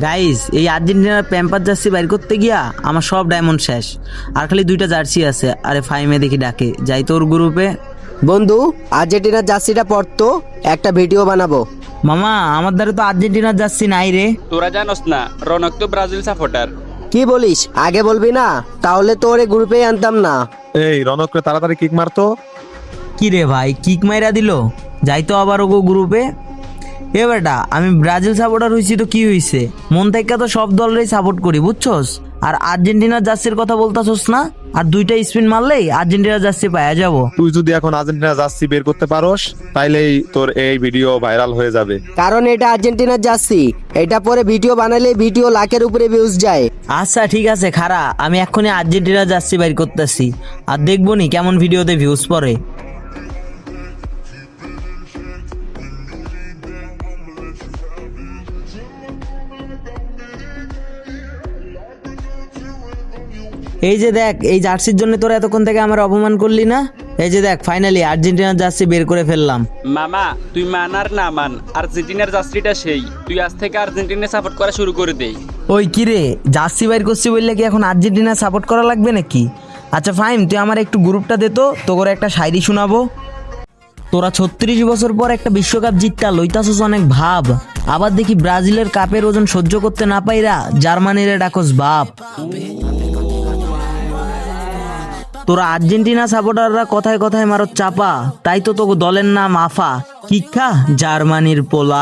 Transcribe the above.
Guys, এই আর্জেন্টিনার pamper jersey বাইর করতে গিয়া আমার সব ডায়মন্ড শেষ। আর খালি 2টা জার্সি আছে। আরে ফাইমে দেখি ডাকে, যাই তোর গ্রুপে। বন্ধু, আর্জেন্টিনার জার্সিটা পরতো, একটা ভিডিও বানাবো। মামা, আমার দ্বারা তো আর্জেন্টিনার জার্সি নাই রে। তোরা জানোস না, রনক তো ব্রাজিল সাপোর্টার। কি বলিস, আগে বলবি না? তাহলে তো ওরে গ্রুপেই আনতাম না। এই রনকরে তাড়াতাড়ি কিক মারতো। কি রে ভাই, কিক মাইরা দিল? যাই তো আবার ওগো গ্রুপে। এ বেটা, আমি ব্রাজিল সাপোর্টার হইছি তো কি হইছে? মন থেকে তো সব দলেরই সাপোর্ট করি, বুঝছস? আর আর্জেন্টিনার জার্সির কথা বলতাছস না? আর 2টা স্পিন মারলেই আর্জেন্টিনার জার্সি পাওয়া যাবো। তুই যদি এখন আর্জেন্টিনা জার্সি বের করতে পারোস, তাইলেই তোর এই ভিডিও ভাইরাল হয়ে যাবে। কারণ এটা আর্জেন্টিনার জার্সি, এটা পরে ভিডিও বানালে ভিডিও লাখের উপরে ভিউজ যায়। আচ্ছা ঠিক আছে, খারা আমি এক্ষুনি আর্জেন্টিনার জার্সি বাইর করতেছি। আর দেখবো নি কেমন ভিডিওতে ভিউজ পড়ে। এই যে দেখ, এই জার্সির জন্য তোরা এতক্ষণ থেকে আমার অপমান করলি না? এই যে দেখ, ফাইনালি আর্জেন্টিনার জার্সি বের করে ফেললাম। মামা, তুই মান আর না মান, আর্জেন্টিনার জার্সিটা সেই। তুই আজ থেকে আর্জেন্টিনা সাপোর্ট করা শুরু করে দেই। ওই কিরে, জার্সি বাইর করছি বললে কি এখন আর্জেন্টিনা সাপোর্ট করা লাগবে নাকি? আচ্ছা ফাইন, তুই আমার একটু গ্রুপটা দে তো, তোর একটা শায়রি শোনাবো। তোরা 36 বছর পর একটা বিশ্বকাপ জিততা লইতাছস অনেক ভাব। আবার দেখি ব্রাজিলের কাপের ওজন সহ্য করতে না পাইরা জার্মানির ডাকস বাপ। তোরা আর্জেন্টিনা সাপোর্টাররা কথায় কথায় মারো চাপা, তাই তো তোকে দলের নাম আফা। কি খা জার্মানির পোলা।